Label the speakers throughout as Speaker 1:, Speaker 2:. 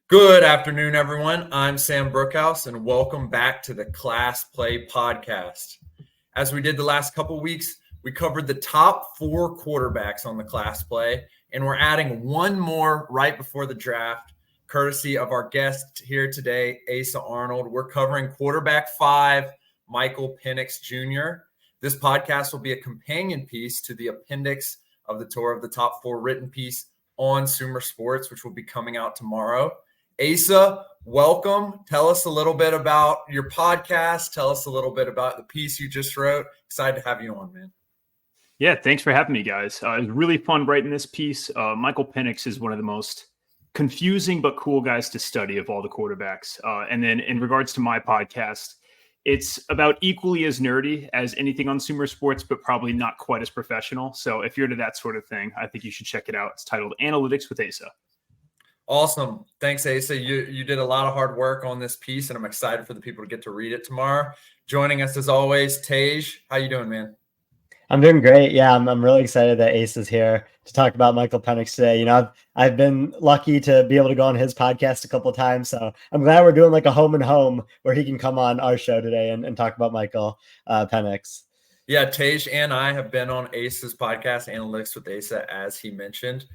Speaker 1: Good afternoon, everyone. I'm Sam Brookhouse, and welcome back to the Class Play Podcast. As we did the last couple weeks, we covered the top 4 quarterbacks on the Class Play, and we're adding one more right before the draft, courtesy of our guest here today, Asa Arnold. We're covering quarterback 5, Michael Penix Jr. This podcast will be a companion piece to the appendix of the tour of the top 4 written piece on Sumer Sports, which will be coming out tomorrow. Asa, welcome. Tell us a little bit about your podcast. Tell us a little bit about the piece you just wrote. Excited to have you on, man.
Speaker 2: Yeah, thanks for having me, guys. It was really fun writing this piece. Michael Penix is one of the most confusing but cool guys to study of all the quarterbacks. And then in regards to my podcast, it's about equally as nerdy as anything on Sumer Sports, but probably not quite as professional. So if you're into that sort of thing, I think you should check it out. It's titled Analytics with Asa.
Speaker 1: Awesome. Thanks, Asa. You did a lot of hard work on this piece, and I'm excited for the people to get to read it tomorrow. Joining us as always, Tej. How you doing, man?
Speaker 3: I'm doing great. Yeah, I'm really excited that Ace is here to talk about Michael Penix today. You know, I've been lucky to be able to go on his podcast a couple of times, so I'm glad we're doing like a home and home where he can come on our show today and talk about Michael Penix.
Speaker 1: Yeah, Tej and I have been on Asa's podcast, Analytics with Asa, as he mentioned.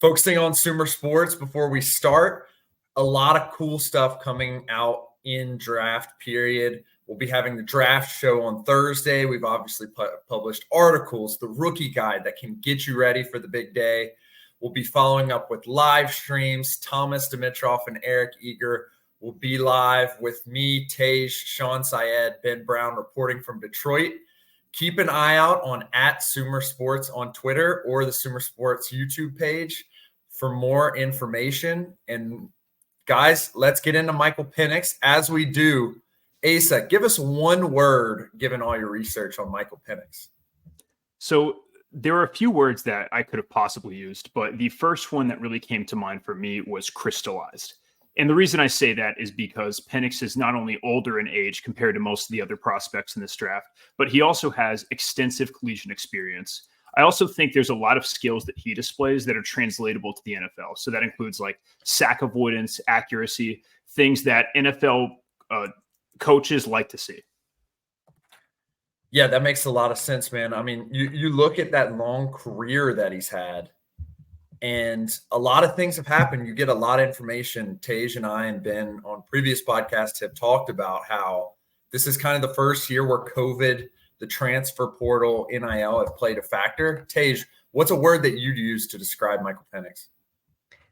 Speaker 1: Focusing on Sumer Sports before we start, a lot of cool stuff coming out in draft period. We'll be having the draft show on Thursday. We've obviously published articles, the rookie guide that can get you ready for the big day. We'll be following up with live streams. Thomas Dimitrov and Eric Eager will be live with me, Tej, Sean Syed, Ben Brown reporting from Detroit. Keep an eye out on @Sumer on Twitter or the Sumer Sports YouTube page for more information. And guys, let's get into Michael Penix. As we do, Asa, give us one word, given all your research on Michael Penix.
Speaker 2: So there are a few words that I could have possibly used, but the first one that really came to mind for me was crystallized. And the reason I say that is because Penix is not only older in age compared to most of the other prospects in this draft, but he also has extensive collegiate experience. I also think there's a lot of skills that he displays that are translatable to the NFL. So that includes like sack avoidance, accuracy, things that NFL coaches like to see.
Speaker 1: Yeah, that makes a lot of sense, man. I mean, you look at that long career that he's had, and a lot of things have happened. You get a lot of information. Tej and I and Ben on previous podcasts have talked about how this is kind of the first year where COVID, the transfer portal, NIL have played a factor. Tej, what's a word that you'd use to describe Michael Penix?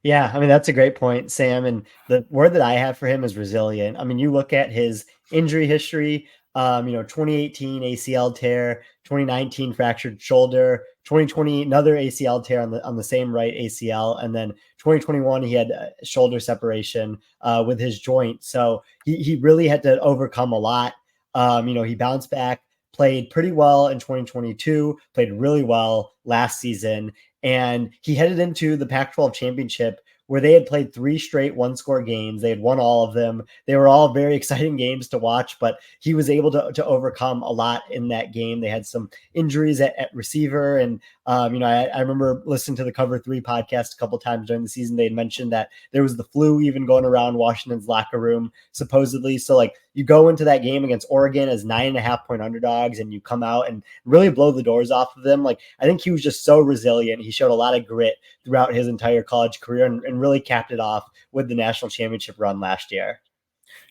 Speaker 3: Yeah, I mean, that's a great point, Sam. And the word that I have for him is resilient. I mean, you look at his injury history, 2018 ACL tear, 2019 fractured shoulder, 2020 another ACL tear on the same right ACL, and then 2021 he had shoulder separation with his joint. So he really had to overcome a lot. He bounced back, played pretty well in 2022, played really well last season, and he headed into the Pac-12 championship where they had played 3 straight one-score games. They had won all of them. They were all very exciting games to watch, but he was able to overcome a lot in that game. They had some injuries at receiver. And, I remember listening to the Cover 3 podcast a couple of times during the season. They had mentioned that there was the flu even going around Washington's locker room, supposedly. So, like, you go into that game against Oregon as 9.5-point underdogs, and you come out and really blow the doors off of them. Like, I think he was just so resilient. He showed a lot of grit throughout his entire college career and really capped it off with the national championship run last year.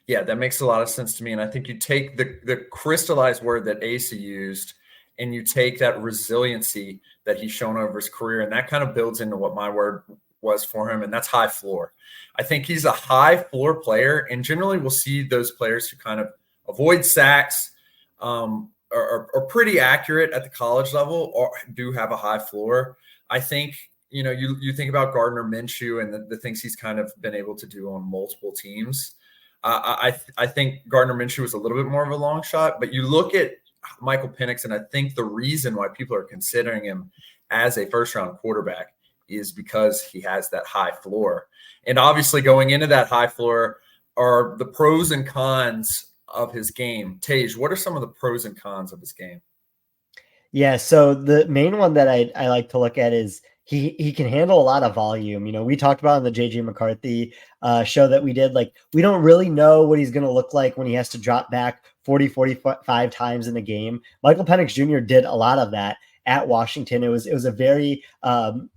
Speaker 1: Yeah, that makes a lot of sense to me. And I think you take the crystallized word that Asa used, and you take that resiliency that he's shown over his career, and that kind of builds into what my word was for him, and that's high floor. I think he's a high floor player, and generally we'll see those players who kind of avoid sacks, are pretty accurate at the college level, or do have a high floor. I think, you think about Gardner Minshew and the things he's kind of been able to do on multiple teams. I think Gardner Minshew was a little bit more of a long shot, but you look at Michael Penix, and I think the reason why people are considering him as a first-round quarterback is because he has that high floor. And obviously going into that high floor are the pros and cons of his game. Tej, what are some of the pros and cons of his game?
Speaker 3: Yeah, so the main one that I like to look at is he can handle a lot of volume. We talked about on the JJ McCarthy show that we did, like, we don't really know what he's going to look like when he has to drop back 45 times in a game. Michael Penix Jr. did a lot of that at Washington. It was a very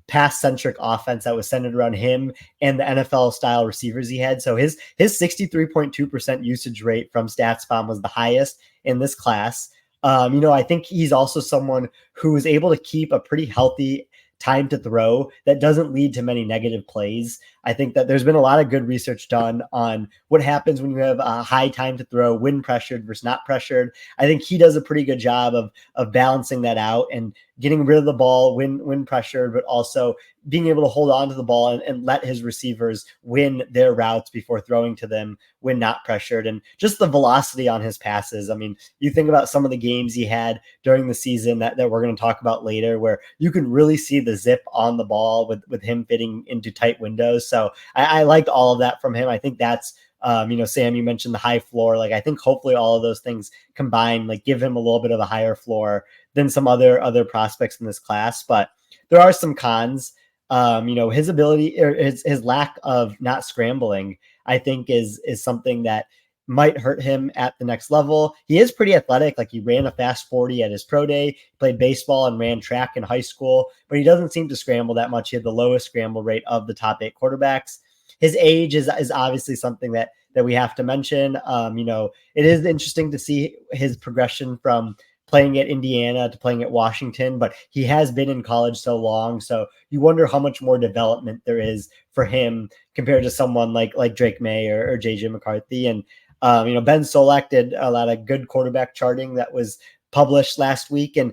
Speaker 3: pass-centric offense that was centered around him and the NFL-style receivers he had. So his 63.2% usage rate from StatsBomb was the highest in this class. I think he's also someone who is able to keep a pretty healthy time to throw that doesn't lead to many negative plays. I think that there's been a lot of good research done on what happens when you have a high time to throw, when pressured versus not pressured. I think he does a pretty good job of balancing that out and getting rid of the ball when pressured, but also being able to hold on to the ball and let his receivers win their routes before throwing to them when not pressured. And just the velocity on his passes. I mean, you think about some of the games he had during the season that we're going to talk about later, where you can really see the zip on the ball with him fitting into tight windows. So I liked all of that from him. I think that's, Sam, you mentioned the high floor. Like, I think hopefully all of those things combined, like, give him a little bit of a higher floor than some other prospects in this class. But there are some cons. His ability, or his lack of not scrambling, I think is something that might hurt him at the next level. He is pretty athletic. Like, he ran a fast 40 at his pro day, played baseball and ran track in high school, but he doesn't seem to scramble that much. He had the lowest scramble rate of the top 8 quarterbacks. His age is obviously something that we have to mention. It is interesting to see his progression from playing at Indiana to playing at Washington, but he has been in college so long. So you wonder how much more development there is for him compared to someone like Drake May or JJ McCarthy. And, Ben Solak did a lot of good quarterback charting that was published last week, and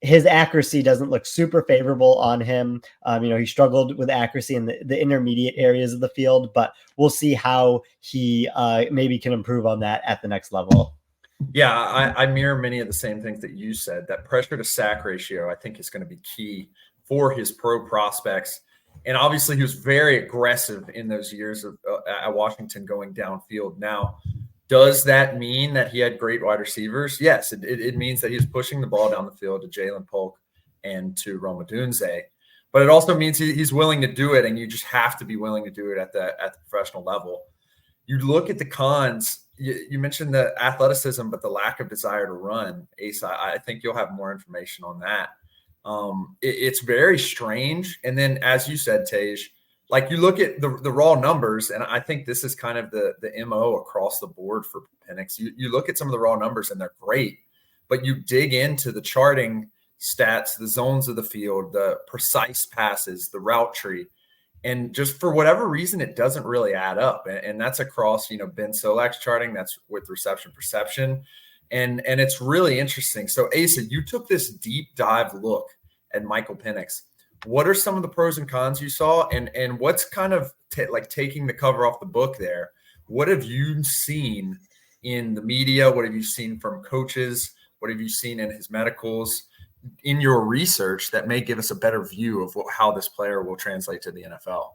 Speaker 3: his accuracy doesn't look super favorable on him. He struggled with accuracy in the intermediate areas of the field, but we'll see how he maybe can improve on that at the next level.
Speaker 1: Yeah, I mirror many of the same things that you said. That pressure to sack ratio, I think, is going to be key for his pro prospects. And obviously, he was very aggressive in those years at Washington going downfield. Now, does that mean that he had great wide receivers? Yes, it means that he was pushing the ball down the field to Jalen Polk and to Rome Odunze. But it also means he's willing to do it, and you just have to be willing to do it at the professional level. You look at the cons. You mentioned the athleticism, but the lack of desire to run. Ace, I think you'll have more information on that. It's very strange. And then, as you said, Tej, like, you look at the raw numbers, and I think this is kind of the MO across the board for Penix. You look at some of the raw numbers, and they're great, but you dig into the charting stats, the zones of the field, the precise passes, the route tree, and just for whatever reason, it doesn't really add up. And that's across, Ben Solak's charting. That's with reception perception. And it's really interesting. So, Asa, you took this deep dive look at Michael Penix. What are some of the pros and cons you saw? And what's kind of taking the cover off the book there? What have you seen in the media? What have you seen from coaches? What have you seen in his medicals, in your research, that may give us a better view of how this player will translate to the NFL?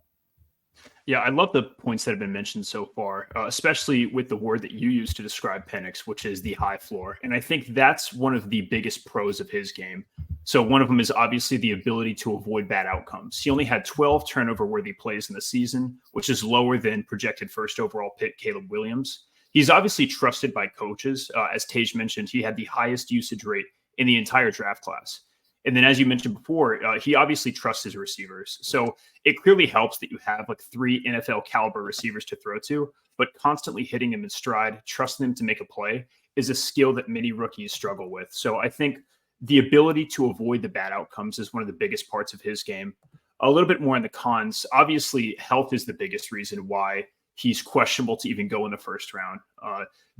Speaker 2: Yeah, I love the points that have been mentioned so far, especially with the word that you used to describe Penix, which is the high floor. And I think that's one of the biggest pros of his game. So one of them is obviously the ability to avoid bad outcomes. He only had 12 turnover-worthy plays in the season, which is lower than projected first overall pick Caleb Williams. He's obviously trusted by coaches. As Tej mentioned, he had the highest usage rate in the entire draft class. And then, as you mentioned before, he obviously trusts his receivers. So it clearly helps that you have like 3 NFL caliber receivers to throw to, but constantly hitting them in stride, trusting them to make a play is a skill that many rookies struggle with. So I think the ability to avoid the bad outcomes is one of the biggest parts of his game. A little bit more on the cons. Obviously, health is the biggest reason why he's questionable to even go in the first round.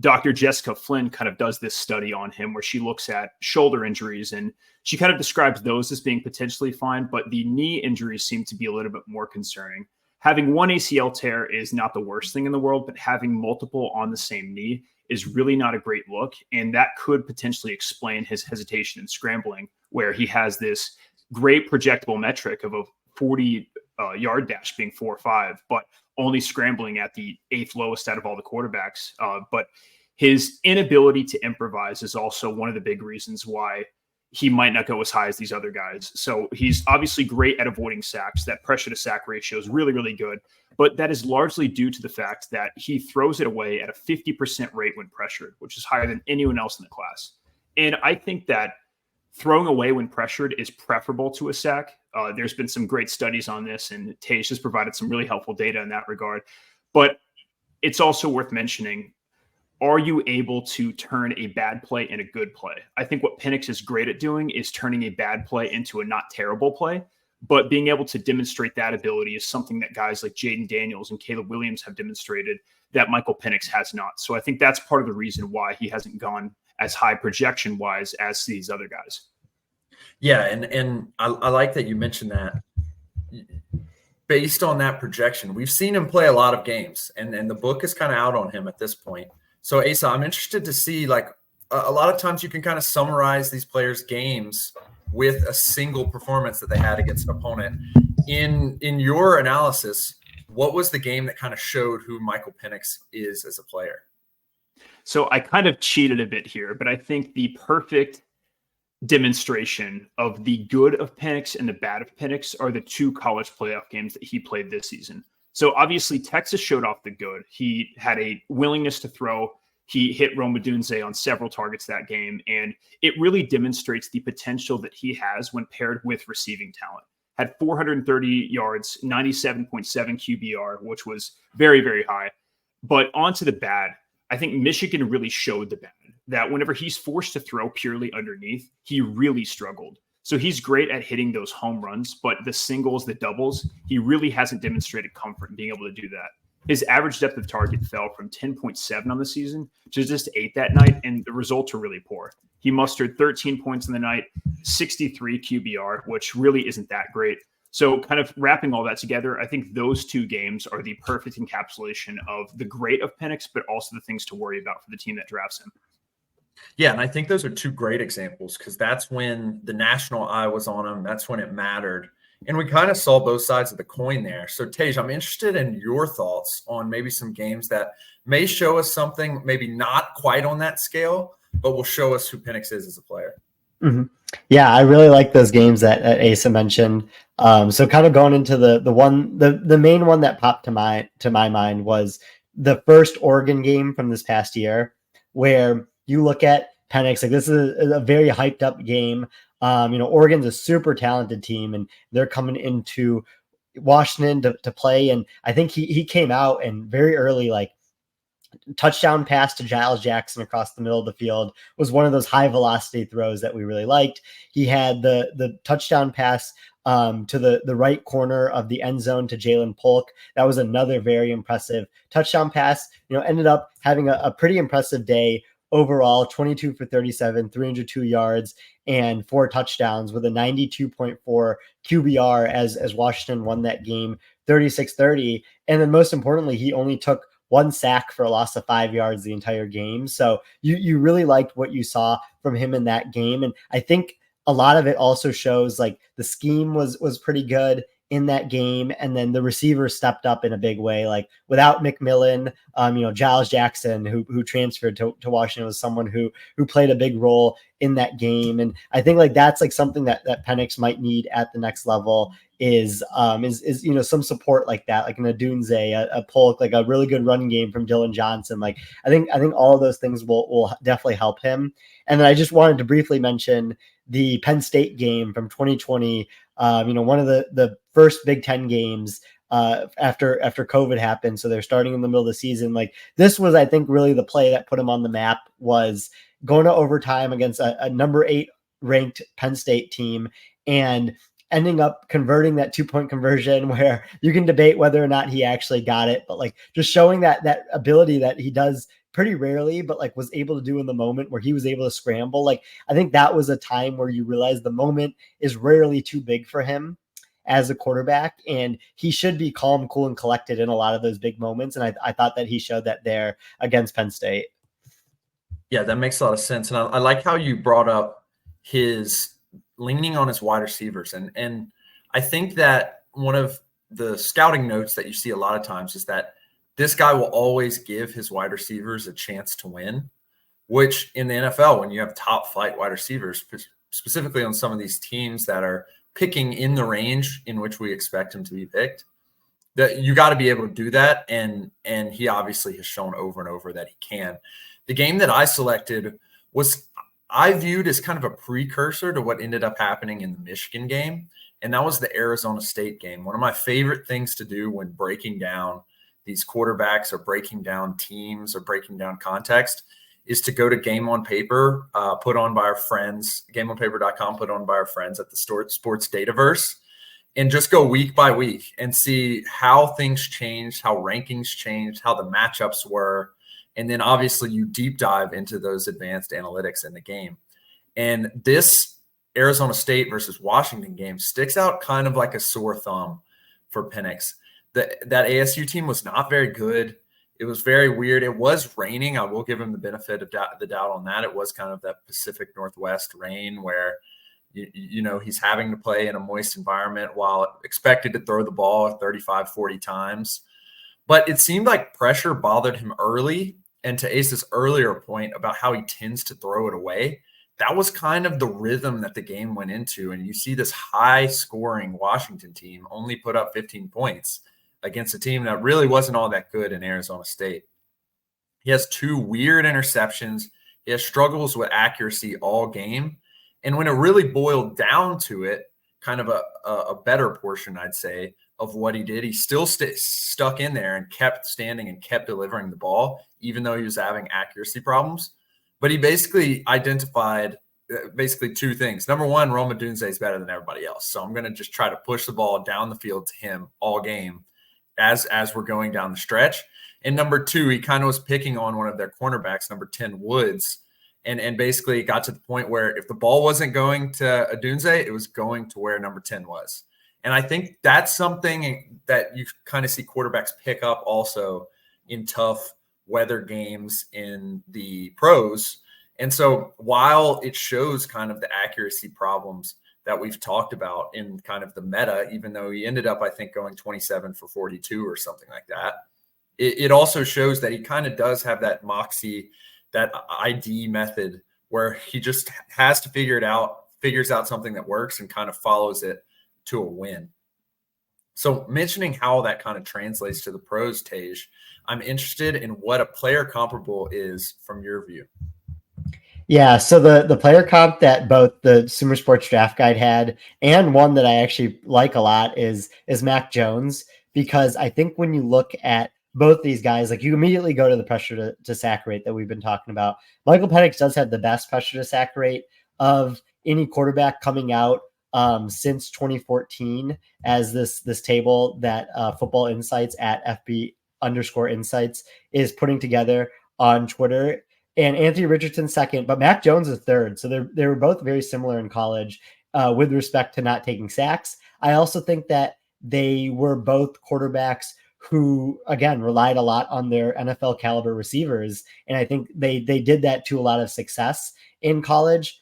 Speaker 2: Dr. Jessica Flynn kind of does this study on him where she looks at shoulder injuries, and she kind of describes those as being potentially fine, but the knee injuries seem to be a little bit more concerning. Having one ACL tear is not the worst thing in the world, but having multiple on the same knee is really not a great look. And that could potentially explain his hesitation in scrambling, where he has this great projectable metric of a 40 yard dash being 4.5, but only scrambling at the 8th lowest out of all the quarterbacks. But his inability to improvise is also one of the big reasons why he might not go as high as these other guys. So he's obviously great at avoiding sacks. That pressure to sack ratio is really, really good. But that is largely due to the fact that he throws it away at a 50% rate when pressured, which is higher than anyone else in the class. And I think that throwing away when pressured is preferable to a sack. There's been some great studies on this, and Tage has provided some really helpful data in that regard. But it's also worth mentioning, are you able to turn a bad play in a good play? I think what Penix is great at doing is turning a bad play into a not terrible play, but being able to demonstrate that ability is something that guys like Jaden Daniels and Caleb Williams have demonstrated that Michael Penix has not. So I think that's part of the reason why he hasn't gone as high projection wise as these other guys.
Speaker 1: Yeah. And I like that you mentioned that. Based on that projection, we've seen him play a lot of games, and the book is kind of out on him at this point. So Asa, I'm interested to see, like, a lot of times you can kind of summarize these players' games with a single performance that they had against an opponent. In your analysis, what was the game that kind of showed who Michael Penix is as a player?
Speaker 2: So I kind of cheated a bit here, but I think the perfect demonstration of the good of Penix and the bad of Penix are the two college playoff games that he played this season. So obviously Texas showed off the good. He had a willingness to throw. He hit Rome Odunze on several targets that game. And it really demonstrates the potential that he has when paired with receiving talent. Had 430 yards, 97.7 QBR, which was very, very high. But on to the bad. I think Michigan really showed the bad, that whenever he's forced to throw purely underneath, he really struggled. So he's great at hitting those home runs, but the singles, the doubles, he really hasn't demonstrated comfort in being able to do that. His average depth of target fell from 10.7 on the season to just 8 that night, and the results were really poor. He mustered 13 points in the night, 63 QBR, which really isn't that great. So kind of wrapping all that together, I think those two games are the perfect encapsulation of the great of Penix, but also the things to worry about for the team that drafts him.
Speaker 1: Yeah, and I think those are two great examples, because that's when the national eye was on him. That's when it mattered. And we kind of saw both sides of the coin there. So, Tage, I'm interested in your thoughts on maybe some games that may show us something, maybe not quite on that scale, but will show us who Penix is as a player.
Speaker 3: Mm-hmm. Yeah, I really like those games that Asa mentioned. So kind of going into the main one that popped to my mind was the first Oregon game from this past year, where you look at Penix, like, this is a very hyped up game. Oregon's a super talented team, and they're coming into Washington to play. And I think he came out and very early, like, touchdown pass to Giles Jackson across the middle of the field was one of those high velocity throws that we really liked. He had the touchdown pass to the right corner of the end zone to Jalen Polk. That was another very impressive touchdown pass. Ended up having a pretty impressive day overall, 22 for 37, 302 yards, and 4 touchdowns with a 92.4 QBR as Washington won that game 36-30. And then most importantly, he only took 1 sack for a loss of 5 yards the entire game. So you really liked what you saw from him in that game. And I think a lot of it also shows, like, the scheme was pretty good in that game. And then the receivers stepped up in a big way. Like, without McMillan, Giles Jackson, who transferred to Washington, was someone who played a big role in that game. And I think, like, that's like something that Penix might need at the next level is some support like that, like an Odunze, a Polk, like a really good run game from Dylan Johnson. Like, I think all of those things will definitely help him. And then I just wanted to briefly mention the Penn State game from 2020. One of the first Big Ten games after COVID happened. So they're starting in the middle of the season. Like, this was, I think, really the play that put him on the map, was going to overtime against a number 8 ranked Penn State team and ending up converting that 2-point conversion, where you can debate whether or not he actually got it, but like, just showing that ability that he does pretty rarely, but like was able to do in the moment, where he was able to scramble. Like, I think that was a time where you realize the moment is rarely too big for him as a quarterback, and he should be calm, cool, and collected in a lot of those big moments. And I thought that he showed that there against Penn State.
Speaker 1: Yeah, that makes a lot of sense. And I like how you brought up his leaning on his wide receivers. And I think that one of the scouting notes that you see a lot of times is that this guy will always give his wide receivers a chance to win, which in the NFL, when you have top flight wide receivers, specifically on some of these teams that are picking in the range in which we expect him to be picked, that you got to be able to do that. And he obviously has shown over and over that he can. The game that I selected was I viewed as kind of a precursor to what ended up happening in the Michigan game. And that was the Arizona State game. One of my favorite things to do when breaking down these quarterbacks or breaking down teams or breaking down context is to go to Game on Paper, put on by our friends, gameonpaper.com, put on by our friends at the Sports Dataverse, and just go week by week and see how things changed, how rankings changed, how the matchups were. And then obviously you deep dive into those advanced analytics in the game. And this Arizona State versus Washington game sticks out kind of like a sore thumb for Penix. That ASU team was not very good. It was very weird. It was raining. I will give him the benefit of the doubt on that. It was kind of that Pacific Northwest rain where, you know, he's having to play in a moist environment while expected to throw the ball 35, 40 times. But it seemed like pressure bothered him early. And to Ace's earlier point about how he tends to throw it away, that was kind of the rhythm that the game went into. And you see this high-scoring Washington team only put up 15 points against a team that really wasn't all that good in Arizona State. He has 2 weird interceptions. He has struggles with accuracy all game. And when it really boiled down to it, kind of a better portion, I'd say, of what he did, he still stuck in there and kept standing and kept delivering the ball, even though he was having accuracy problems. But he basically identified 2 things. Number one, Rome Odunze is better than everybody else. So I'm going to just try to push the ball down the field to him all game as we're going down the stretch. And number 2, he kind of was picking on one of their cornerbacks, number 10, Woods. And basically it got to the point where if the ball wasn't going to Odunze, it was going to where number 10 was. And I think that's something that you kind of see quarterbacks pick up also in tough weather games in the pros. And so while it shows kind of the accuracy problems that we've talked about in kind of the meta, even though he ended up, I think, going 27 for 42 or something like that, it also shows that he kind of does have that moxie, that ID method where he just has to figures out something that works and kind of follows it to a win. So mentioning how that kind of translates to the pros, Tej, I'm interested in what a player comparable is from your view.
Speaker 3: Yeah, so the player comp that both the Sumer Sports Draft Guide had and one that I actually like a lot is Mac Jones, because I think when you look at both these guys, like you immediately go to the pressure to sack rate that we've been talking about. Michael Penix does have the best pressure to sack rate of any quarterback coming out since 2014, as this table that Football Insights at FB_Insights is putting together on Twitter. And Anthony Richardson second, but Mac Jones is third. So they were both very similar in college with respect to not taking sacks. I also think that they were both quarterbacks who, again, relied a lot on their NFL caliber receivers. And I think they did that to a lot of success in college.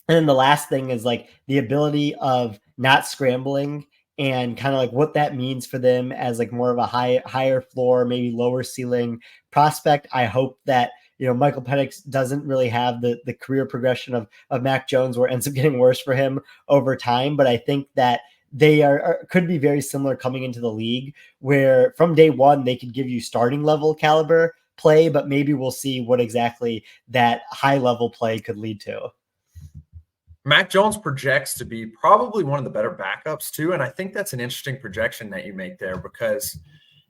Speaker 3: And then the last thing is like the ability of not scrambling and kind of like what that means for them as like more of a higher floor, maybe lower ceiling prospect. I hope that, you know, Michael Penix doesn't really have the career progression of Mac Jones where it ends up getting worse for him over time. But I think that they could be very similar coming into the league, where from day one, they could give you starting level caliber play, but maybe we'll see what exactly that high level play could lead to.
Speaker 1: Mac Jones projects to be probably one of the better backups too. And I think that's an interesting projection that you make there, because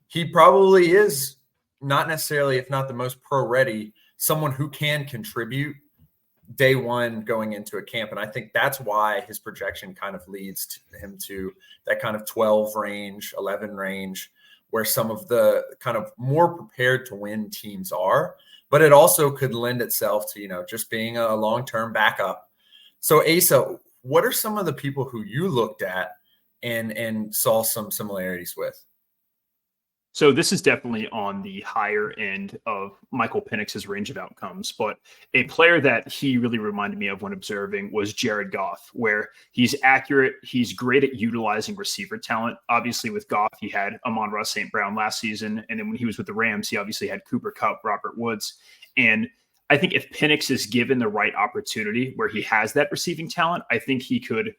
Speaker 1: he probably is not necessarily, if not the most pro ready, someone who can contribute day one going into a camp. And I think that's why his projection kind of leads him to that kind of 12 range, 11 range, where some of the kind of more prepared to win teams are. But it also could lend itself to, you know, just being a long-term backup. So Asa, what are some of the people who you looked at and saw some similarities with?
Speaker 2: So this is definitely on the higher end of Michael Penix's range of outcomes, but a player that he really reminded me of when observing was Jared Goff, where he's accurate. He's great at utilizing receiver talent. Obviously with Goff, he had Amon-Ra St. Brown last season. And then when he was with the Rams, he obviously had Cooper Kupp, Robert Woods. And I think if Penix is given the right opportunity where he has that receiving talent, I think he could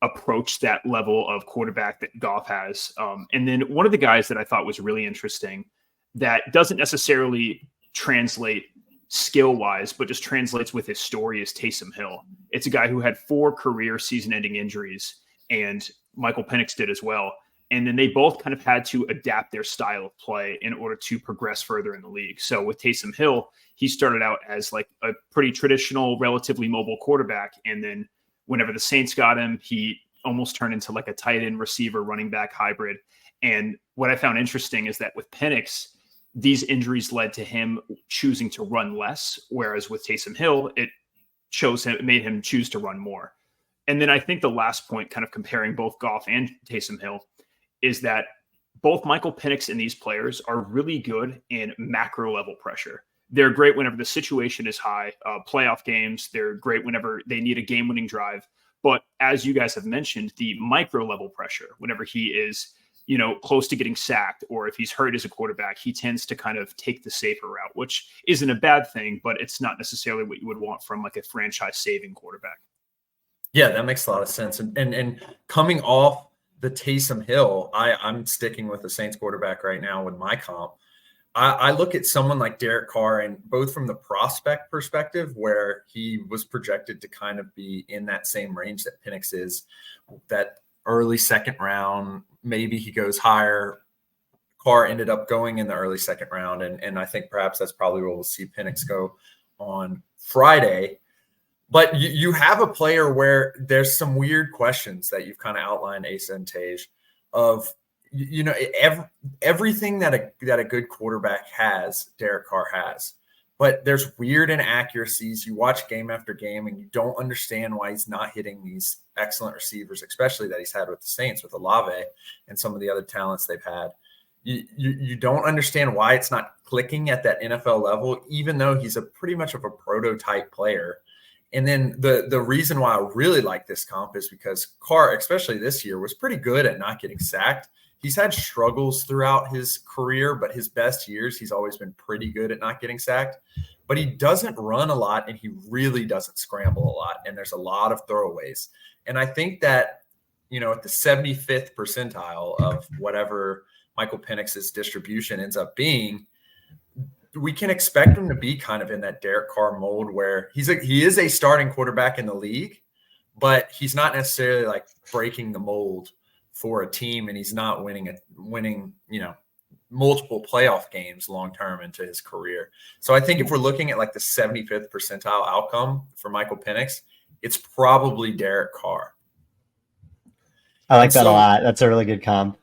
Speaker 2: approach that level of quarterback that Goff has. And then one of the guys that I thought was really interesting that doesn't necessarily translate skill-wise, but just translates with his story is Taysom Hill. It's a guy who had 4 career season-ending injuries, and Michael Penix did as well. And then they both kind of had to adapt their style of play in order to progress further in the league. So with Taysom Hill, he started out as like a pretty traditional, relatively mobile quarterback. And then whenever the Saints got him, he almost turned into like a tight end receiver, running back hybrid. And what I found interesting is that with Penix, these injuries led to him choosing to run less. Whereas with Taysom Hill, it made him choose to run more. And then I think the last point, kind of comparing both Goff and Taysom Hill, is that both Michael Penix and these players are really good in macro level pressure. They're great whenever the situation is high, playoff games. They're great whenever they need a game-winning drive. But as you guys have mentioned, the micro level pressure, whenever he is, close to getting sacked, or if he's hurt as a quarterback, he tends to kind of take the safer route, which isn't a bad thing, but it's not necessarily what you would want from like a franchise-saving quarterback.
Speaker 1: Yeah, that makes a lot of sense. And coming off the Taysom Hill, I'm sticking with the Saints quarterback right now with my comp. I look at someone like Derek Carr, and both from the prospect perspective, where he was projected to kind of be in that same range that Penix is, that early second round, maybe he goes higher. Carr ended up going in the early second round, and I think perhaps that's probably where we'll see Penix go on Friday. But you have a player where there's some weird questions that you've kind of outlined, Asa and Tage, of everything that a good quarterback has, Derek Carr has. But there's weird inaccuracies. You watch game after game, and you don't understand why he's not hitting these excellent receivers, especially that he's had with the Saints, with Olave and some of the other talents they've had. You don't understand why it's not clicking at that NFL level, even though he's a pretty much of a prototype player. And then the reason why I really like this comp is because Carr, especially this year, was pretty good at not getting sacked. He's had struggles throughout his career, but his best years, he's always been pretty good at not getting sacked. But he doesn't run a lot, and he really doesn't scramble a lot. And there's a lot of throwaways. And I think that, at the 75th percentile of whatever Michael Penix's distribution ends up being, we can expect him to be kind of in that Derek Carr mold where he is a starting quarterback in the league, but he's not necessarily like breaking the mold for a team, and he's not winning multiple playoff games long term into his career. So I think if we're looking at like the 75th percentile outcome for Michael Penix, it's probably Derek Carr.
Speaker 3: I like that a lot. That's a really good comp.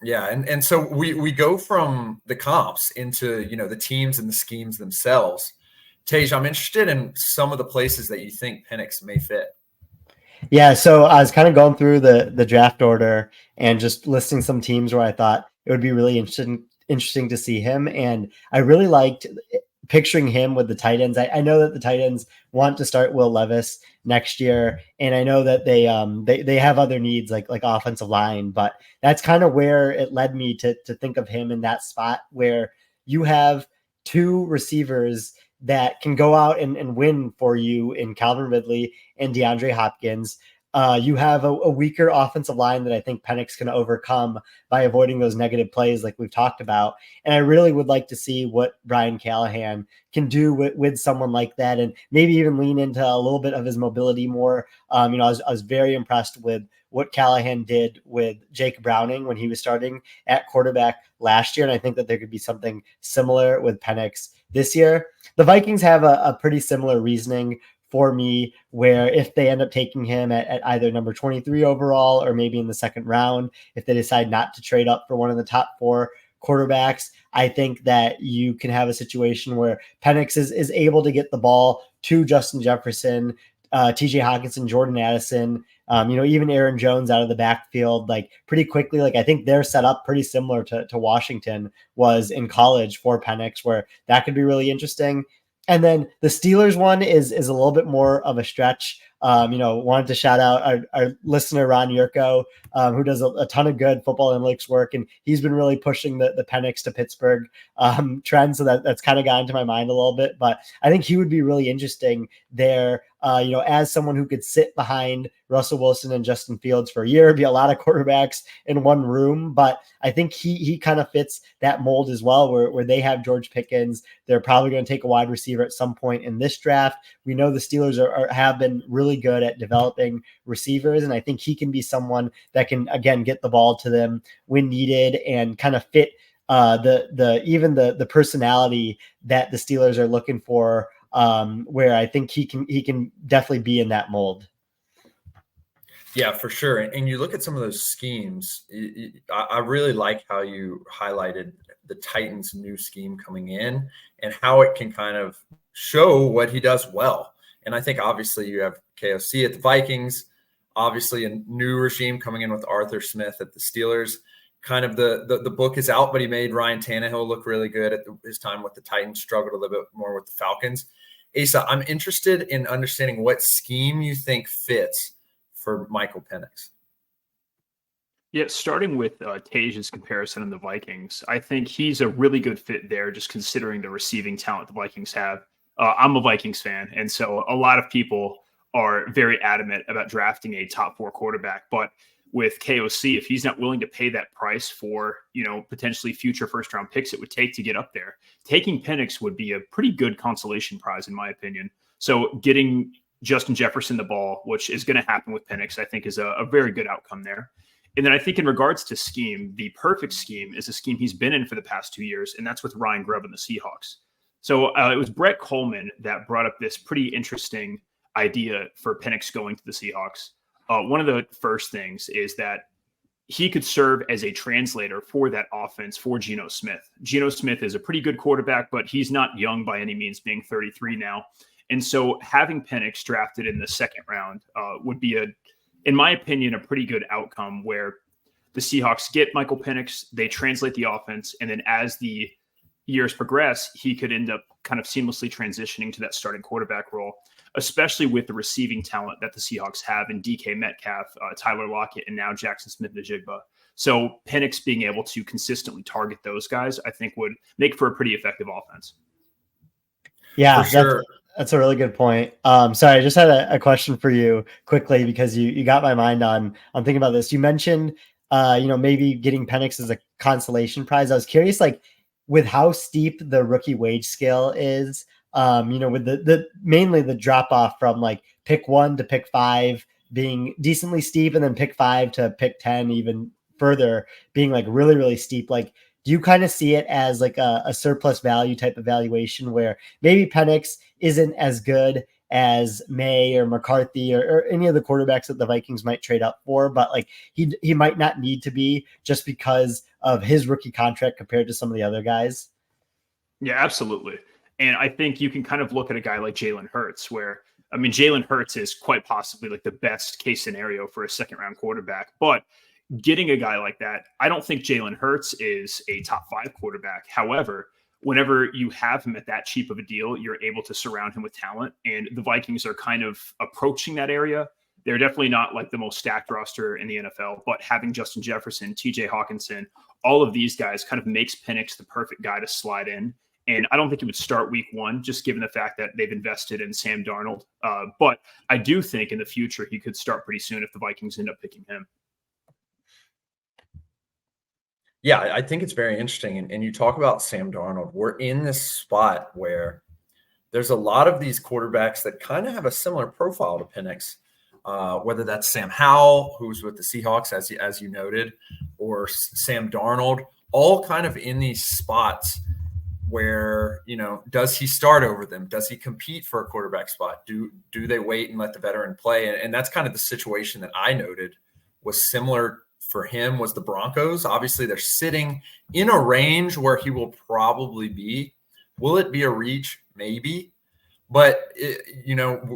Speaker 1: Yeah, and so we go from the comps into, the teams and the schemes themselves. Tage, I'm interested in some of the places that you think Penix may fit.
Speaker 3: Yeah, so I was kind of going through the draft order and just listing some teams where I thought it would be really interesting to see him. And I really liked picturing him with the tight ends. I know that the tight ends want to start Will Levis next year, and I know that they have other needs like offensive line, but that's kind of where it led me to think of him in that spot where you have 2 receivers that can go out and win for you in Calvin Ridley and DeAndre Hopkins. You have a weaker offensive line that I think Penix can overcome by avoiding those negative plays like we've talked about. And I really would like to see what Brian Callahan can do with someone like that, and maybe even lean into a little bit of his mobility more. I was very impressed with what Callahan did with Jake Browning when he was starting at quarterback last year. And I think that there could be something similar with Penix this year. The Vikings have a pretty similar reasoning for me, where if they end up taking him at either number 23 overall or maybe in the second round, if they decide not to trade up for one of the top 4 quarterbacks, I think that you can have a situation where Penix is able to get the ball to Justin Jefferson, TJ Hawkinson, Jordan Addison, even Aaron Jones out of the backfield, like pretty quickly. Like I think they're set up pretty similar to Washington was in college for Penix, where that could be really interesting. And then the Steelers one is a little bit more of a stretch. Wanted to shout out our listener, Ron Yurko, who does a ton of good football analytics work. And he's been really pushing the Penix to Pittsburgh trend. So that's kind of got into my mind a little bit. But I think he would be really interesting there, as someone who could sit behind Russell Wilson and Justin Fields for a year, be a lot of quarterbacks in one room. But I think he kind of fits that mold as well, where they have George Pickens. They're probably going to take a wide receiver at some point in this draft. We know the Steelers have been really good at developing receivers, and I think he can be someone that can, again, get the ball to them when needed and kind of fit the personality that the Steelers are looking for, where I think he can definitely be in that mold.
Speaker 1: Yeah, for sure. And you look at some of those schemes, I really like how you highlighted the Titans' new scheme coming in and how it can kind of show what he does well. And I think obviously you have KOC at the Vikings, obviously a new regime coming in with Arthur Smith at the Steelers. Kind of the book is out, but he made Ryan Tannehill look really good at his time with the Titans, struggled a little bit more with the Falcons. Asa, I'm interested in understanding what scheme you think fits for Michael Penix.
Speaker 2: Yeah, starting with Tage's comparison in the Vikings, I think he's a really good fit there, just considering the receiving talent the Vikings have. I'm a Vikings fan, and so a lot of people are very adamant about drafting a top 4 quarterback. But with KOC, if he's not willing to pay that price for, potentially future first-round picks it would take to get up there, taking Penix would be a pretty good consolation prize, in my opinion. So getting Justin Jefferson the ball, which is going to happen with Penix, I think is a very good outcome there. And then I think in regards to scheme, the perfect scheme is a scheme he's been in for the past 2 years, and that's with Ryan Grubb and the Seahawks. So it was Brett Coleman that brought up this pretty interesting idea for Penix going to the Seahawks. One of the first things is that he could serve as a translator for that offense for Geno Smith. Geno Smith is a pretty good quarterback, but he's not young by any means, being 33 now. And so having Penix drafted in the second round would be, in my opinion, a pretty good outcome where the Seahawks get Michael Penix, they translate the offense, and then as the years progress, he could end up kind of seamlessly transitioning to that starting quarterback role, especially with the receiving talent that the Seahawks have in DK Metcalf, Tyler Lockett, and now Jackson Smith-Njigba. So Penix being able to consistently target those guys, I think would make for a pretty effective offense.
Speaker 3: Yeah,
Speaker 1: for sure.
Speaker 3: That's a really good point. Sorry, I just had a question for you quickly because you got my mind on thinking about this. You mentioned, maybe getting Penix as a consolation prize. I was curious, like, with how steep the rookie wage scale is, with the mainly the drop off from like pick 1 to pick 5 being decently steep, and then pick 5 to pick 10 even further being like really, really steep. Like, do you kind of see it as like a surplus value type of valuation where maybe Penix isn't as good as May or McCarthy or any of the quarterbacks that the Vikings might trade up for, but like he might not need to be just because of his rookie contract compared to some of the other guys?
Speaker 2: Yeah, absolutely. And I think you can kind of look at a guy like Jalen Hurts, where, Jalen Hurts is quite possibly like the best case scenario for a second round quarterback, but getting a guy like that, I don't think Jalen Hurts is a top 5 quarterback. However, whenever you have him at that cheap of a deal, you're able to surround him with talent. And the Vikings are kind of approaching that area. They're definitely not like the most stacked roster in the NFL, but having Justin Jefferson, TJ Hawkinson, all of these guys kind of makes Penix the perfect guy to slide in. And I don't think he would start week 1, just given the fact that they've invested in Sam Darnold. But I do think in the future, he could start pretty soon if the Vikings end up picking him.
Speaker 1: Yeah, I think it's very interesting. And you talk about Sam Darnold. We're in this spot where there's a lot of these quarterbacks that kind of have a similar profile to Penix, whether that's Sam Howell, who's with the Seahawks, as you noted, or Sam Darnold, all kind of in these spots where, does he start over them? Does he compete for a quarterback spot? Do they wait and let the veteran play? And that's kind of the situation that I noted was similar for him was the Broncos. Obviously, they're sitting in a range where he will probably be. Will it be a reach? Maybe. But,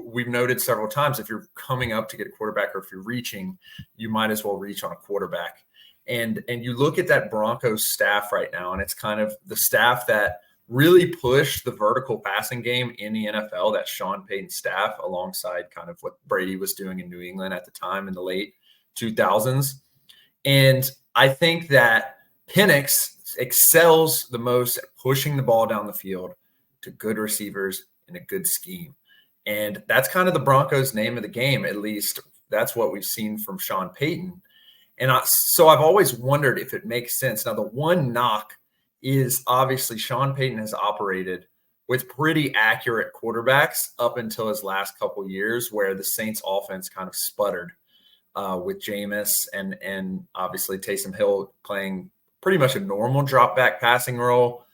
Speaker 1: we've noted several times, if you're coming up to get a quarterback or if you're reaching, you might as well reach on a quarterback. And you look at that Broncos staff right now, and it's kind of the staff that really push the vertical passing game in the NFL, that Sean Payton staff, alongside kind of what Brady was doing in New England at the time in the late 2000s. And I think that Penix excels the most at pushing the ball down the field to good receivers in a good scheme. And that's kind of the Broncos' name of the game. At least that's what we've seen from Sean Payton. And so I've always wondered if it makes sense. Now, the one knock is obviously Sean Payton has operated with pretty accurate quarterbacks up until his last couple years, where the Saints offense kind of sputtered with Jameis and obviously Taysom Hill playing pretty much a normal drop back passing role.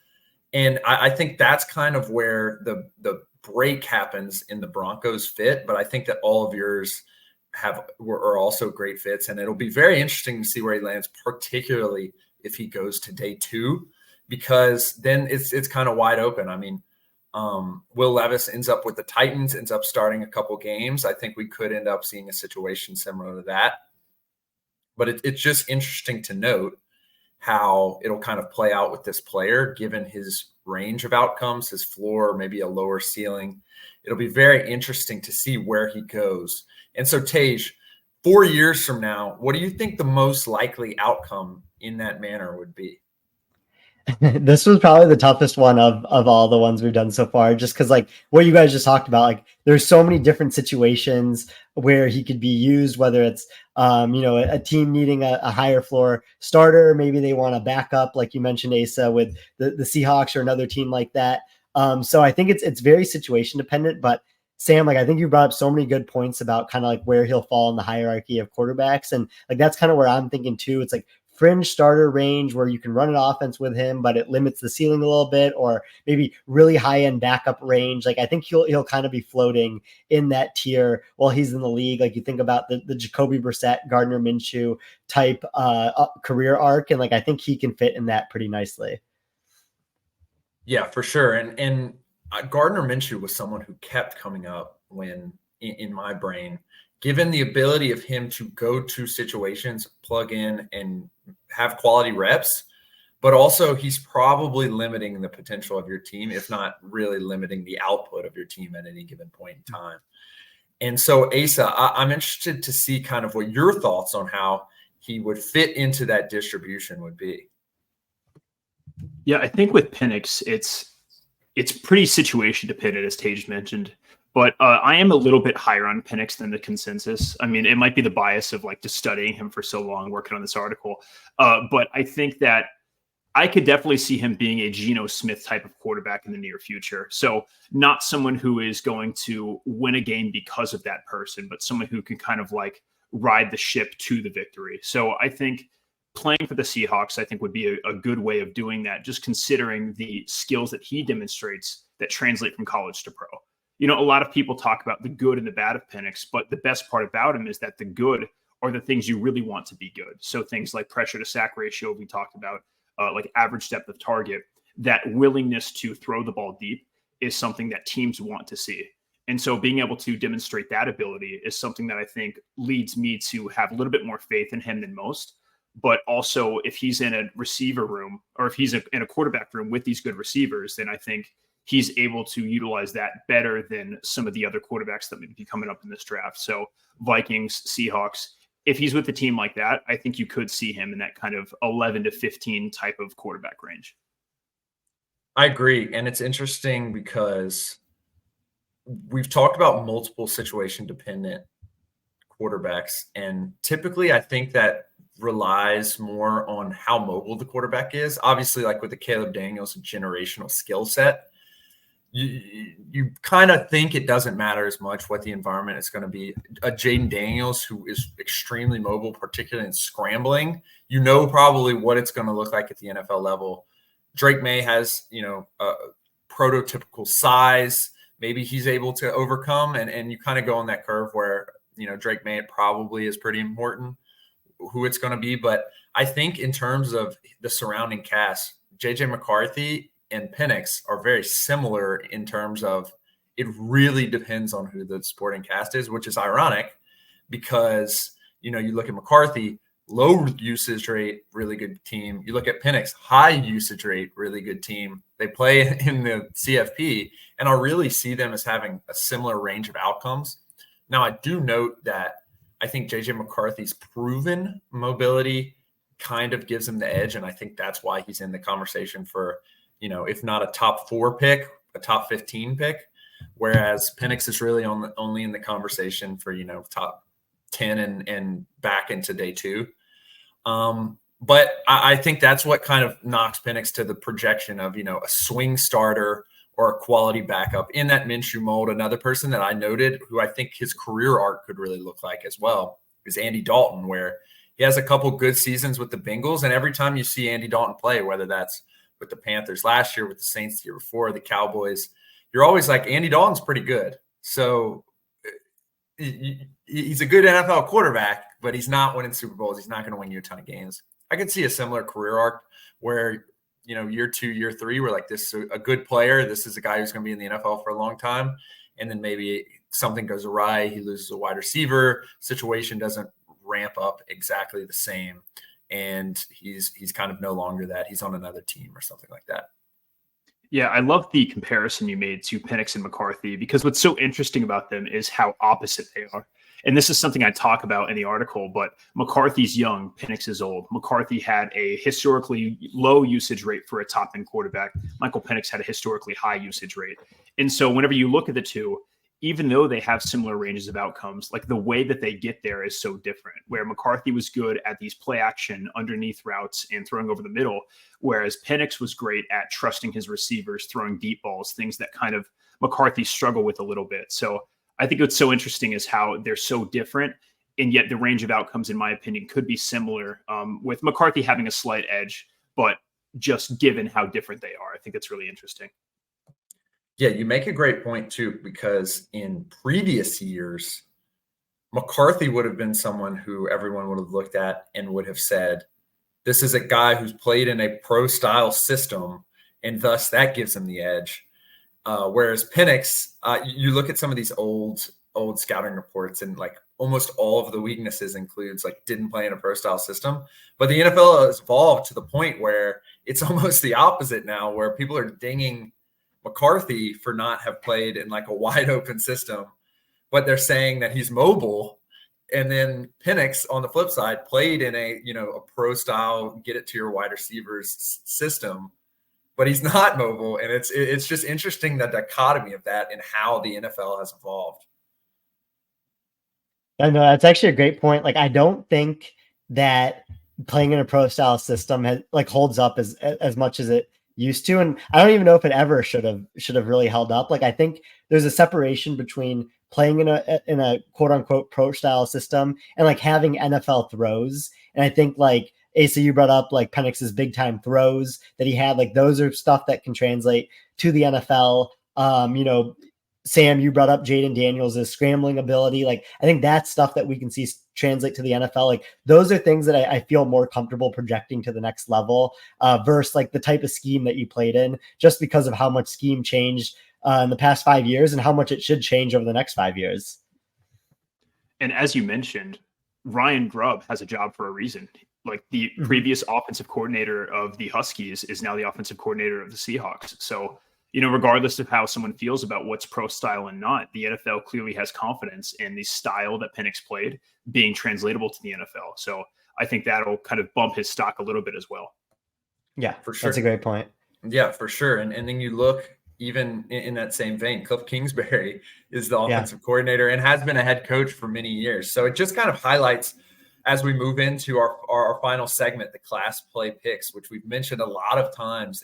Speaker 1: And I think that's kind of where the break happens in the Broncos fit. But I think that all of yours are also great fits, and it'll be very interesting to see where he lands, particularly if he goes to day 2, because then it's kind of wide open. I mean, Will Levis ends up with the Titans, ends up starting a couple games. I think we could end up seeing a situation similar to that. But it's just interesting to note how it'll kind of play out with this player, given his range of outcomes, his floor, maybe a lower ceiling. It'll be very interesting to see where he goes. And so, Tage, 4 years from now, what do you think the most likely outcome in that manner would be?
Speaker 3: This was probably the toughest one of all the ones we've done so far, just because like what you guys just talked about, like there's so many different situations where he could be used, whether it's a team needing a higher floor starter, maybe they want to back up, like you mentioned, Asa, with the Seahawks or another team like that. So I think it's very situation dependent. But Sam, like I think you brought up so many good points about kind of like where he'll fall in the hierarchy of quarterbacks, and like that's kind of where I'm thinking too. It's like fringe starter range where you can run an offense with him, but it limits the ceiling a little bit, or maybe really high end backup range. Like I think he'll kind of be floating in that tier while he's in the league. Like you think about the Jacoby Brissett, Gardner Minshew type career arc, and like I think he can fit in that pretty nicely.
Speaker 1: Yeah, for sure. And Gardner Minshew was someone who kept coming up when in my brain, given the ability of him to go to situations, plug in and have quality reps, but also he's probably limiting the potential of your team, if not really limiting the output of your team at any given point in time. And so, Asa, I'm interested to see kind of what your thoughts on how he would fit into that distribution would be.
Speaker 2: Yeah, I think with Penix, it's pretty situation dependent, as Tage mentioned. But I am a little bit higher on Penix than the consensus. I mean, it might be the bias of like just studying him for so long, working on this article. But I think that I could definitely see him being a Geno Smith type of quarterback in the near future. So not someone who is going to win a game because of that person, but someone who can kind of like ride the ship to the victory. So I think playing for the Seahawks, I think would be a good way of doing that, just considering the skills that he demonstrates that translate from college to pro. You know, a lot of people talk about the good and the bad of Penix, but the best part about him is that the good are the things you really want to be good. So things like pressure to sack ratio, we talked about, like average depth of target, that willingness to throw the ball deep is something that teams want to see. And so being able to demonstrate that ability is something that I think leads me to have a little bit more faith in him than most. But also if he's in a receiver room, or if he's in a quarterback room with these good receivers, then I think he's able to utilize that better than some of the other quarterbacks that may be coming up in this draft. So Vikings, Seahawks, if he's with a team like that, I think you could see him in that kind of 11 to 15 type of quarterback range.
Speaker 1: I agree. And it's interesting because we've talked about multiple situation dependent quarterbacks. And typically I think that relies more on how mobile the quarterback is. Obviously, like with the Caleb Daniels, a generational skill set. You kind of think it doesn't matter as much what the environment is going to be. A Jaden Daniels, who is extremely mobile, particularly in scrambling, you know probably what it's going to look like at the NFL level. Drake May has, a prototypical size. Maybe he's able to overcome, and you kind of go on that curve where, Drake May probably is pretty important who it's going to be. But I think in terms of the surrounding cast, JJ McCarthy and Penix are very similar in terms of it really depends on who the supporting cast is, which is ironic because, you look at McCarthy, low usage rate, really good team. You look at Penix, high usage rate, really good team. They play in the CFP, and I really see them as having a similar range of outcomes. Now, I do note that I think JJ McCarthy's proven mobility kind of gives him the edge, and I think that's why he's in the conversation for, if not a top 4 pick, a top 15 pick, whereas Penix is really only in the conversation for, top 10 and back into day 2. But I think that's what kind of knocks Penix to the projection of, a swing starter or a quality backup in that Minshew mold. Another person that I noted who I think his career arc could really look like as well is Andy Dalton, where he has a couple good seasons with the Bengals. And every time you see Andy Dalton play, whether that's with the Panthers last year, with the Saints the year before, the Cowboys, you're always like, Andy Dalton's pretty good. So he's a good NFL quarterback, but he's not winning Super Bowls. He's not going to win you a ton of games. I could see a similar career arc where, year 2, year 3, we're like, this is a good player. This is a guy who's going to be in the NFL for a long time. And then maybe something goes awry. He loses a wide receiver. Situation doesn't ramp up exactly the same. And he's kind of no longer that. He's on another team or something like that.
Speaker 2: Yeah, I love the comparison you made to Penix and McCarthy, because what's so interesting about them is how opposite they are. And this is something I talk about in the article, but McCarthy's young, Penix is old. McCarthy had a historically low usage rate for a top end quarterback. Michael Penix had a historically high usage rate. And so whenever you look at the two, even though they have similar ranges of outcomes, like the way that they get there is so different, where McCarthy was good at these play action underneath routes and throwing over the middle, whereas Penix was great at trusting his receivers, throwing deep balls, things that kind of McCarthy struggled with a little bit. So I think what's so interesting is how they're so different, and yet the range of outcomes, in my opinion, could be similar, with McCarthy having a slight edge, but just given how different they are. I think it's really interesting.
Speaker 1: Yeah, you make a great point too, because in previous years, McCarthy would have been someone who everyone would have looked at and would have said, this is a guy who's played in a pro-style system, and thus that gives him the edge. Whereas Penix, you look at some of these old scouting reports, and like almost all of the weaknesses includes like didn't play in a pro-style system. But the NFL has evolved to the point where it's almost the opposite now, where people are dinging McCarthy for not have played in like a wide open system, but they're saying that he's mobile. And then Penix on the flip side played in a pro style, get it to your wide receivers system, but he's not mobile. And it's just interesting, the dichotomy of that and how the NFL has evolved.
Speaker 3: I know that's actually a great point. Like, I don't think that playing in a pro style system holds up as much as it used to, and I don't even know if it ever should have really held up. Like, I think there's a separation between playing in a quote unquote pro style system and like having NFL throws. And I think like Asa, you brought up like Penix's big time throws that he had, like those are stuff that can translate to the NFL. Sam, you brought up Jaden Daniels' scrambling ability. Like, I think that's stuff that we can see translate to the NFL. Like, those are things that I feel more comfortable projecting to the next level versus like the type of scheme that you played in, just because of how much scheme changed in the past 5 years and how much it should change over the next 5 years.
Speaker 2: And as you mentioned, Ryan Grubb has a job for a reason. Like, the previous offensive coordinator of the Huskies is now the offensive coordinator of the Seahawks. So, regardless of how someone feels about what's pro style and not, the NFL clearly has confidence in the style that Penix played being translatable to the NFL. So I think that'll kind of bump his stock a little bit as well.
Speaker 3: Yeah, for sure. That's a great point.
Speaker 1: Yeah, for sure. And then you look even in that same vein, Cliff Kingsbury is the offensive coordinator and has been a head coach for many years. So it just kind of highlights, as we move into our final segment, the class play picks, which we've mentioned a lot of times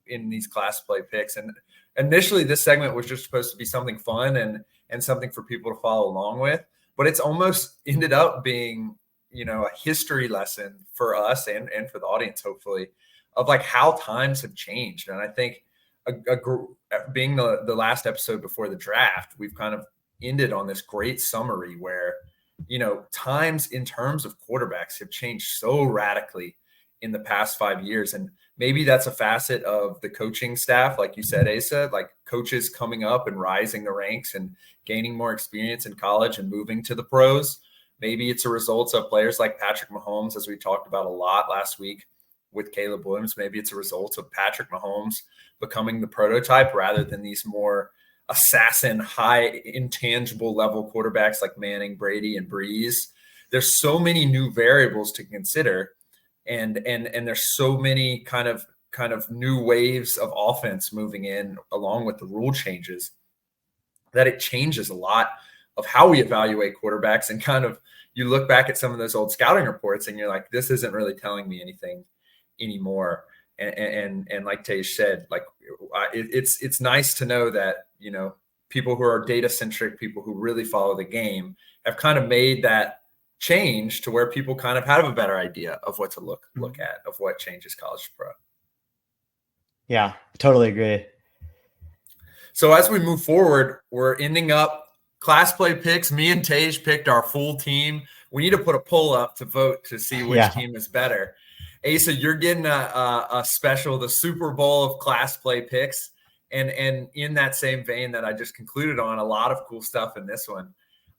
Speaker 1: in these class play picks. And initially this segment was just supposed to be something fun and something for people to follow along with, but it's almost ended up being, a history lesson for us and for the audience, hopefully, of like how times have changed. And I think being the last episode before the draft, we've kind of ended on this great summary where, times in terms of quarterbacks have changed so radically in the past 5 years. And maybe that's a facet of the coaching staff, like you said, Asa, like coaches coming up and rising the ranks and gaining more experience in college and moving to the pros. Maybe it's a result of players like Patrick Mahomes, as we talked about a lot last week with Caleb Williams. Maybe it's a result of Patrick Mahomes becoming the prototype rather than these more assassin, high intangible level quarterbacks like Manning, Brady, and Breeze. There's so many new variables to consider, and there's so many kind of new waves of offense moving in along with the rule changes that it changes a lot of how we evaluate quarterbacks. And kind of you look back at some of those old scouting reports and you're like, this isn't really telling me anything anymore. And like Tej said, like it's nice to know that, you know, people who are data centric, people who really follow the game have kind of made that change to where people kind of have a better idea of what to look at, of what changes college to pro.
Speaker 3: Yeah, totally agree.
Speaker 1: So as we move forward, we're ending up class play picks. Me and Tej picked our full team. We need to put a poll up to vote to see which team is better. Asa, you're getting a special, the Super Bowl of class play picks. And in that same vein that I just concluded on, a lot of cool stuff in this one.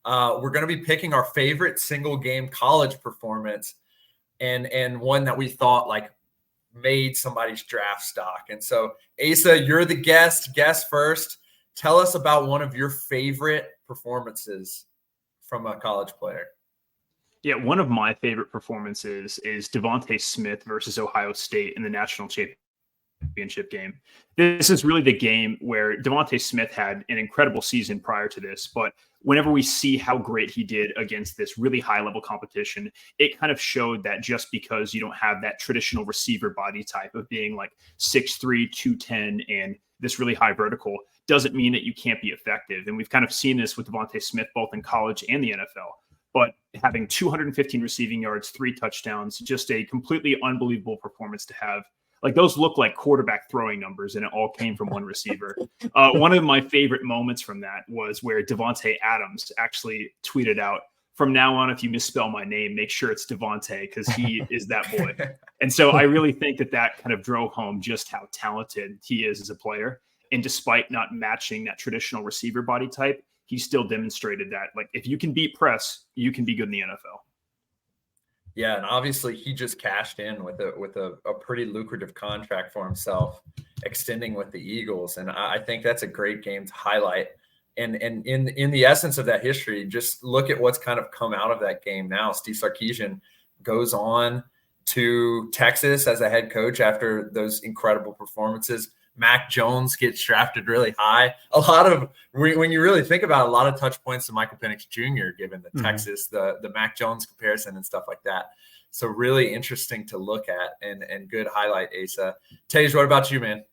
Speaker 1: We're going to be picking our favorite single game college performance and one that we thought like made somebody's draft stock. And so Asa, you're the guest first. Tell us about one of your favorite performances from a college player.
Speaker 2: Yeah, one of my favorite performances is Devontae Smith versus Ohio State in the national championship game. This is really the game where Devontae Smith had an incredible season prior to this, but whenever we see how great he did against this really high-level competition, it kind of showed that just because you don't have that traditional receiver body type of being like 6'3", 210, and this really high vertical, doesn't mean that you can't be effective. And we've kind of seen this with Devontae Smith both in college and the NFL. But having 215 receiving yards, 3 touchdowns, just a completely unbelievable performance to have. Like those look like quarterback throwing numbers, and it all came from one receiver. One of my favorite moments from that was where Devontae Adams actually tweeted out, "From now on, if you misspell my name, make sure it's Devontae because he is that boy." And so I really think that kind of drove home just how talented he is as a player. And despite not matching that traditional receiver body type, he still demonstrated that, like, if you can beat press, you can be good in the NFL.
Speaker 1: Yeah, and obviously he just cashed in with a pretty lucrative contract for himself, extending with the Eagles, and I think that's a great game to highlight. And in the essence of that history, just look at what's kind of come out of that game now. Steve Sarkisian goes on to Texas as a head coach after those incredible performances. Mac Jones gets drafted really high. A lot of, when you really think about it, a lot of touch points to Michael Penix Jr. given the Texas, the Mac Jones comparison and stuff like that. So really interesting to look at and good highlight, Asa. Tej, what about you, man?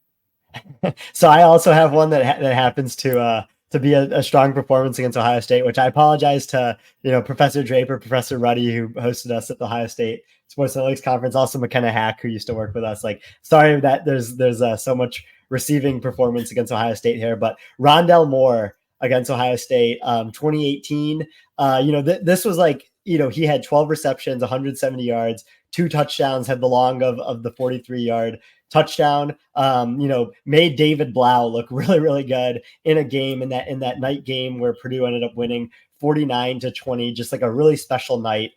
Speaker 3: So I also have one that happens to be a strong performance against Ohio State, which I apologize to, Professor Draper, Professor Ruddy, who hosted us at the Ohio State Sports Analytics Conference, also McKenna Hack, who used to work with us. Like, sorry that there's so much receiving performance against Ohio State here, but Rondell Moore against Ohio State, 2018. This was like, he had 12 receptions, 170 yards, 2 touchdowns, had the long of the 43-yard touchdown, made David Blau look really, really good in a game in that night game where Purdue ended up winning 49-20, just like a really special night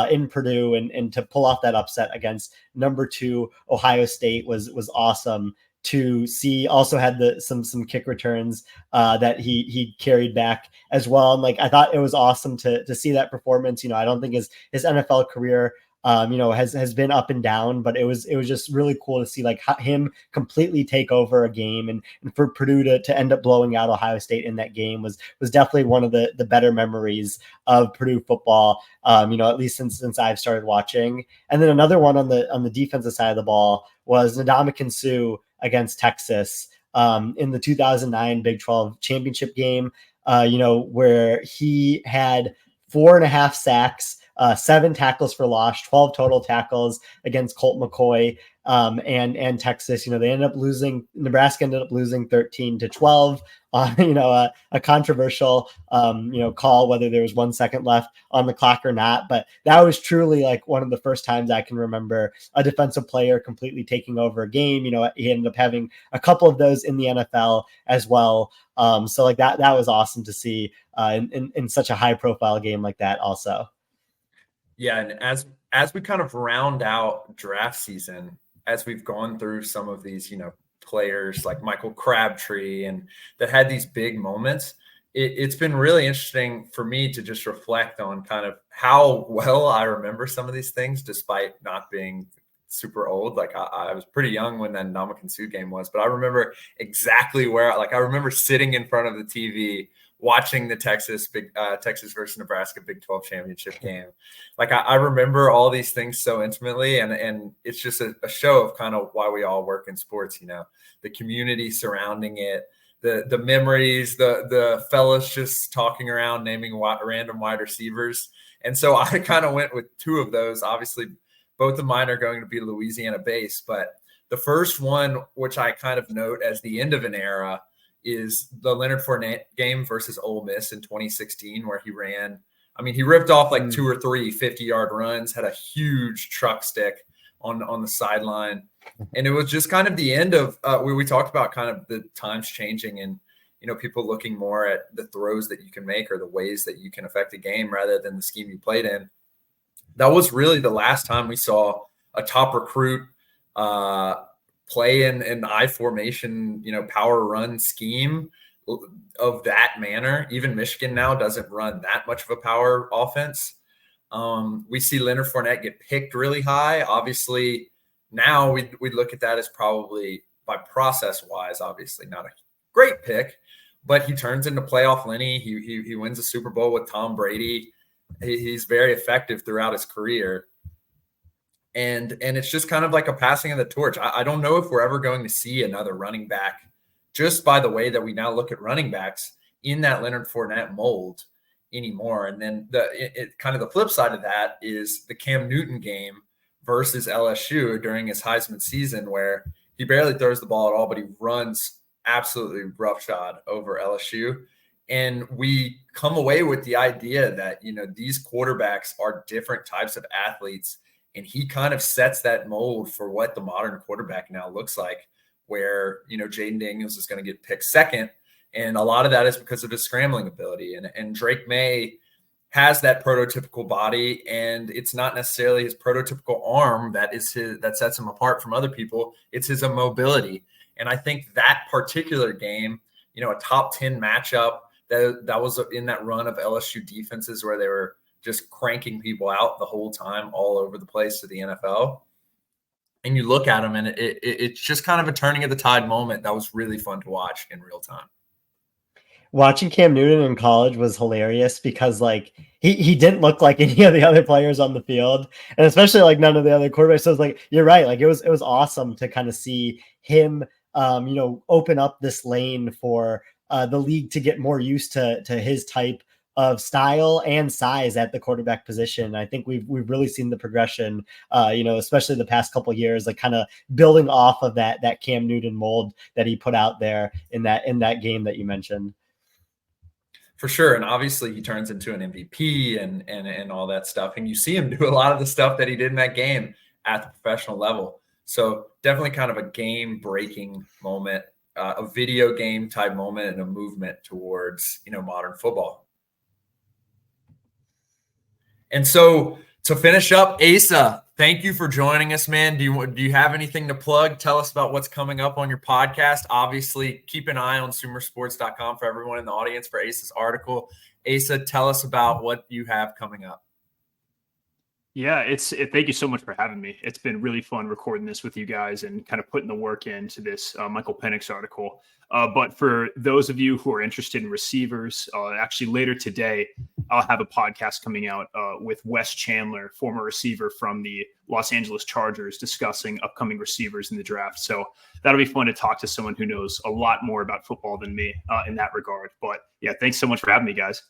Speaker 3: in Purdue, and to pull off that upset against number 2 Ohio State was awesome to see. Also had some kick returns that he carried back as well. And like, I thought it was awesome to see that performance. I don't think his NFL career has been up and down, but it was just really cool to see like him completely take over a game, and for Purdue to end up blowing out Ohio State in that game was definitely one of the better memories of Purdue football, at least since I've started watching. And then another one on the defensive side of the ball was Ndamukong Suh against Texas in the 2009 Big 12 championship game, where he had 4.5 sacks, 7 tackles for loss, 12 total tackles against Colt McCoy and Texas. Nebraska ended up losing 13-12 on, a controversial, call, whether there was 1 second left on the clock or not. But that was truly like one of the first times I can remember a defensive player completely taking over a game. He ended up having a couple of those in the NFL as well. So like that was awesome to see in such a high profile game like that also.
Speaker 1: Yeah, and as we kind of round out draft season, as we've gone through some of these, players like Michael Crabtree and that had these big moments, it's been really interesting for me to just reflect on kind of how well I remember some of these things, despite not being super old. Like I was pretty young when that Ndamukong Suh game was, but I remember exactly where. Like I remember sitting in front of the TV watching the Texas versus Nebraska Big 12 championship game. Like I remember all these things so intimately, and it's just a show of kind of why we all work in sports. The community surrounding it, the memories, the fellas just talking around naming random wide receivers. And so I kind of went with two of those. Obviously, both of mine are going to be Louisiana based, but the first one, which I kind of note as the end of an era, is the Leonard Fournette game versus Ole Miss in 2016, where he ran. I mean, he ripped off like 2 or 3 50-yard runs, had a huge truck stick on the sideline. And it was just kind of the end of where we talked about kind of the times changing and, people looking more at the throws that you can make or the ways that you can affect a game rather than the scheme you played in. That was really the last time we saw a top recruit play in an I formation, power run scheme of that manner. Even Michigan now doesn't run that much of a power offense. We see Leonard Fournette get picked really high. Obviously, now we look at that as probably by process wise, obviously not a great pick, but he turns into playoff Lenny. He wins a Super Bowl with Tom Brady. He's very effective throughout his career. And it's just kind of like a passing of the torch. I don't know if we're ever going to see another running back, just by the way that we now look at running backs in that Leonard Fournette mold anymore. And then kind of the flip side of that is the Cam Newton game versus LSU during his Heisman season, where he barely throws the ball at all, but he runs absolutely roughshod over LSU. And we come away with the idea that, these quarterbacks are different types of athletes. And he kind of sets that mold for what the modern quarterback now looks like, where, Jaden Daniels is going to get picked second. And a lot of that is because of his scrambling ability. And Drake May has that prototypical body, and it's not necessarily his prototypical arm that sets him apart from other people. It's his mobility. And I think that particular game, a top 10 matchup that was in that run of LSU defenses where they were just cranking people out the whole time all over the place to the NFL. And you look at them, and it's just kind of a turning of the tide moment that was really fun to watch in real time.
Speaker 3: Watching Cam Newton in college was hilarious because he didn't look like any of the other players on the field, and especially like none of the other quarterbacks. So it's you're right. Like it was awesome to kind of see him, open up this lane for the league to get more used to his type of style and size at the quarterback position. I think we've really seen the progression, especially the past couple of years, like kind of building off of that Cam Newton mold that he put out there in that game that you mentioned.
Speaker 1: For sure. And obviously he turns into an MVP and all that stuff. And you see him do a lot of the stuff that he did in that game at the professional level. So definitely kind of a game breaking moment, a video game type moment, and a movement towards, modern football. And so to finish up, Asa, thank you for joining us, man. Do you have anything to plug? Tell us about what's coming up on your podcast. Obviously, keep an eye on SumerSports.com for everyone in the audience for Asa's article. Asa, tell us about what you have coming up.
Speaker 2: Yeah, thank you so much for having me. It's been really fun recording this with you guys and kind of putting the work into this Michael Penix article. But for those of you who are interested in receivers, actually later today, I'll have a podcast coming out with Wes Chandler, former receiver from the Los Angeles Chargers, discussing upcoming receivers in the draft. So that'll be fun to talk to someone who knows a lot more about football than me in that regard. But yeah, thanks so much for having me, guys.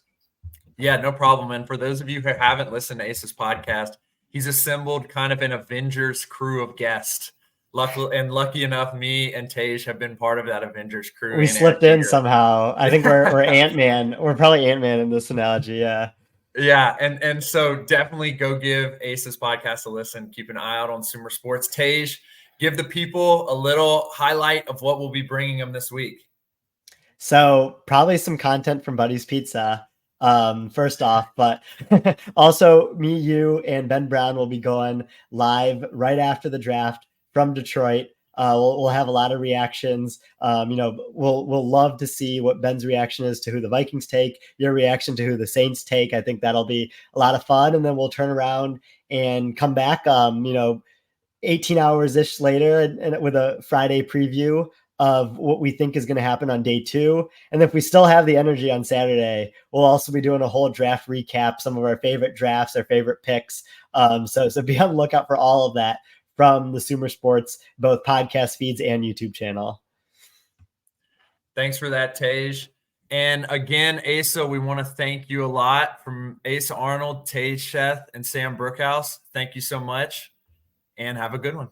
Speaker 1: Yeah, no problem. And for those of you who haven't listened to Ace's podcast, he's assembled kind of an Avengers crew of guests. Lucky enough, me and Tej have been part of that Avengers crew.
Speaker 3: We slipped in somehow. I think we're Ant-Man. We're probably Ant-Man in this analogy. Yeah.
Speaker 1: Yeah. And so definitely go give Ace's podcast a listen. Keep an eye out on Sumer Sports. Tej, give the people a little highlight of what we'll be bringing them this week.
Speaker 3: So probably some content from Buddy's Pizza. first off, but also me, you, and Ben Brown will be going live right after the draft from Detroit. We'll have a lot of reactions. We'll love to see what Ben's reaction is to who the Vikings take, your reaction to who the Saints take. I think that'll be a lot of fun. And then we'll turn around and come back, 18 hours ish later and with a Friday preview of what we think is going to happen on day 2. And if we still have the energy on Saturday, we'll also be doing a whole draft recap, some of our favorite drafts, our favorite picks. So be on the lookout for all of that from the Sumer Sports, both podcast feeds and YouTube channel.
Speaker 1: Thanks for that, Tej. And again, Asa, we want to thank you a lot from Asa Arnold, Tej Sheth, and Sam Brookhouse. Thank you so much, and have a good one.